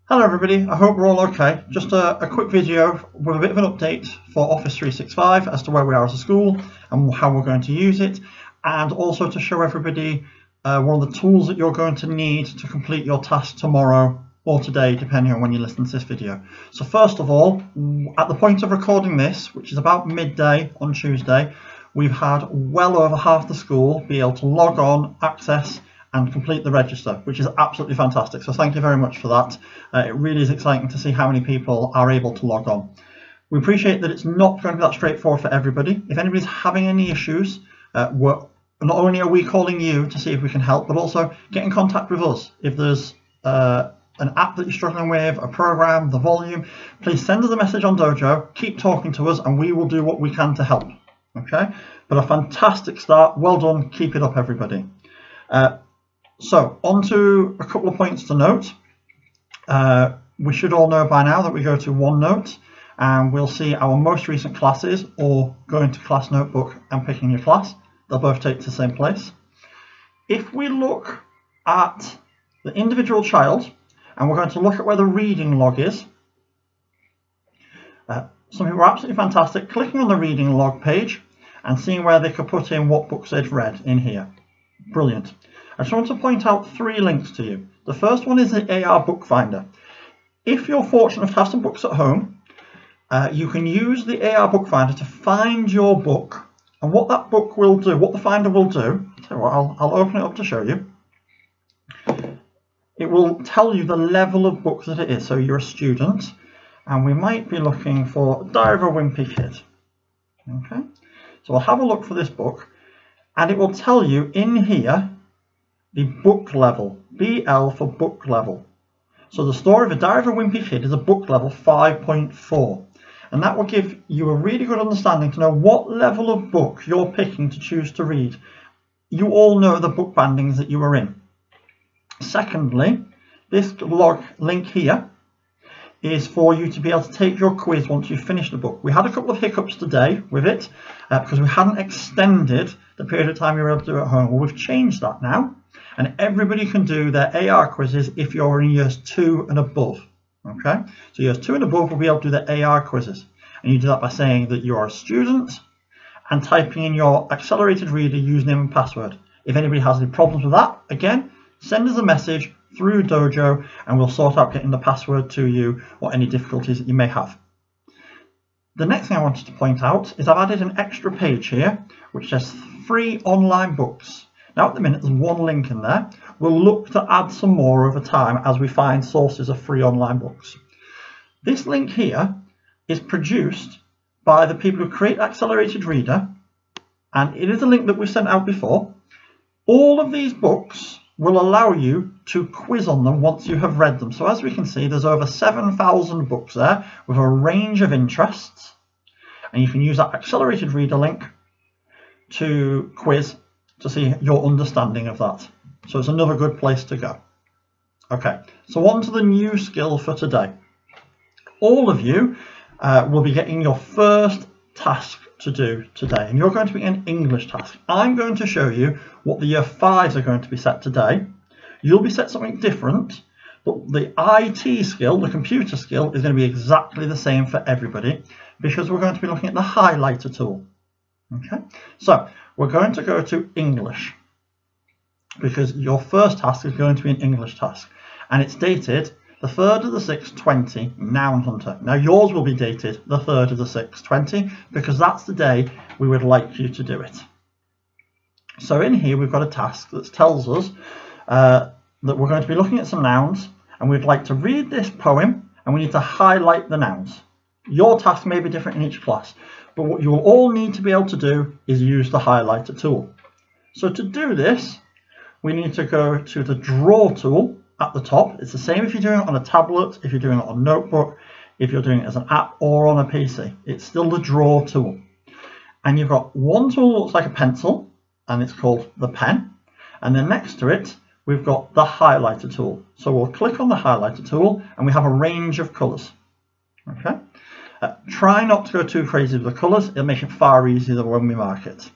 Hello everybody, I hope we're all okay. Just a quick video with a bit of an update for Office 365 as to where we are as a school and how we're going to use it, and also to show everybody one of the tools that you're going to need to complete your task tomorrow or today, depending on when you listen to this video. So first of all, at the point of recording this, which is about midday on Tuesday, we've had well over half the school be able to log on, access and complete the register, which is absolutely fantastic. So thank you very much for that. It really is exciting to see how many people are able to log on. We appreciate that it's not going to be that straightforward for everybody. If anybody's having any issues, not only are we calling you to see if we can help, but also get in contact with us. If there's an app that you're struggling with, a program, the volume, please send us a message on Dojo, keep talking to us, and we will do what we can to help. Okay, but a fantastic start. Well done. Keep it up, everybody. So on to a couple of points to note. We should all know by now that we go to OneNote and we'll see our most recent classes, or going to class notebook and picking your class. They'll both take to the same place. If we look at the individual child, and we're going to look at where the reading log is, some people are absolutely fantastic clicking on the reading log page and seeing where they could put in what books they've read in here. Brilliant. I just want to point out 3 links to you. The first one is the AR book finder. If you're fortunate to have some books at home, you can use the AR book finder to find your book, and what that book will do, what the finder will do, so I'll open it up to show you. It will tell you the level of book that it is. So you're a student, and we might be looking for Diary of a Wimpy Kid. Okay, so we'll have a look for this book, and it will tell you in here the book level, BL for book level. So the story of A Diary of a Wimpy Kid is a book level 5.4, and that will give you a really good understanding to know what level of book you're picking to choose to read. You all know the book bandings that you are in. Secondly, this log link here is for you to be able to take your quiz once you've finished the book. We had a couple of hiccups today with it because we hadn't extended the period of time you were able to do it at home. Well, we've changed that now, and everybody can do their AR quizzes if you're in years 2 and above. Okay, so years 2 and above will be able to do the AR quizzes, and you do that by saying that you are a student and typing in your accelerated reader username and password. If anybody has any problems with that, again, send us a message through Dojo and we'll sort out getting the password to you, or any difficulties that you may have. The next thing I wanted to point out is I've added an extra page here which says free online books. Now at the minute there's 1 link in there. We'll look to add some more over time as we find sources of free online books. This link here is produced by the people who create Accelerated Reader, and it is a link that we sent out before. All of these books will allow you to quiz on them once you have read them. So as we can see, there's over 7,000 books there with a range of interests, and you can use that Accelerated Reader link to quiz to see your understanding of that. So it's another good place to go. Okay, so on to the new skill for today. All of you will be getting your first task to do today, and you're going to be an English task. I'm going to show you what the year 5s are going to be set today. You'll be set something different, but the IT skill, the computer skill, is going to be exactly the same for everybody, because we're going to be looking at the highlighter tool. Okay, so we're going to go to English, because your first task is going to be an English task, and it's dated the 3rd of the 6th, 20, Noun Hunter. Now yours will be dated the 3rd of the 6th, 20, because that's the day we would like you to do it. So in here we've got a task that tells us that we're going to be looking at some nouns, and we'd like to read this poem, and we need to highlight the nouns. Your task may be different in each class, but what you'll all need to be able to do is use the highlighter tool. So to do this, we need to go to the draw tool at the top. It's the same if you're doing it on a tablet, if you're doing it on a notebook, if you're doing it as an app or on a PC. It's still the draw tool. And you've got one tool that looks like a pencil, and it's called the pen. And then next to it, we've got the highlighter tool. So we'll click on the highlighter tool, and we have a range of colours. Okay. Try not to go too crazy with the colours. It'll make it far easier when we mark it.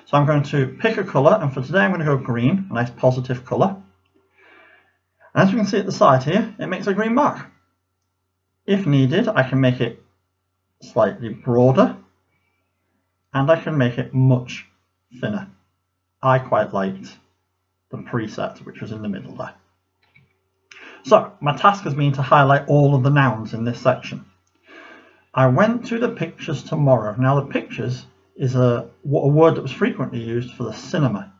So I'm going to pick a colour, and for today I'm going to go green, a nice positive colour. And as we can see at the side here, it makes a green mark. If needed, I can make it slightly broader, and I can make it much thinner. I quite liked the preset, which was in the middle there. So my task has been to highlight all of the nouns in this section. I went to the pictures tomorrow. Now the pictures is a word that was frequently used for the cinema.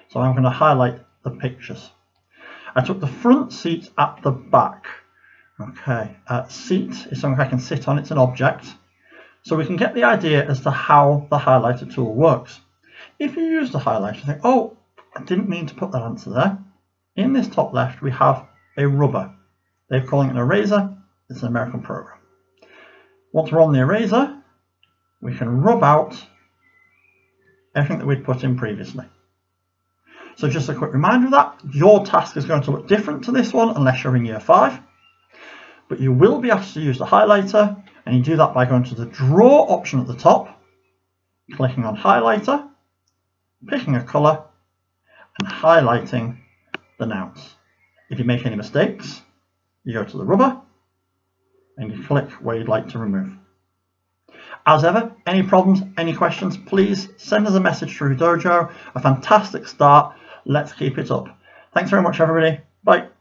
So I'm going to highlight the pictures. I took the front seat at the back. Okay, seat is something I can sit on, it's an object. So we can get the idea as to how the highlighter tool works. If you use the highlighter, you think, oh, I didn't mean to put that answer there. In this top left, we have a rubber. They're calling it an eraser. It's an American program. Once we're on the eraser, we can rub out everything that we'd put in previously. So just a quick reminder of that, your task is going to look different to this one unless you're in year 5. But you will be asked to use the highlighter, and you do that by going to the draw option at the top, clicking on highlighter, picking a colour, and highlighting the nouns. If you make any mistakes, you go to the rubber and you click where you'd like to remove. As ever, any problems, any questions, please send us a message through Dojo. A fantastic start. Let's keep it up. Thanks very much, everybody. Bye.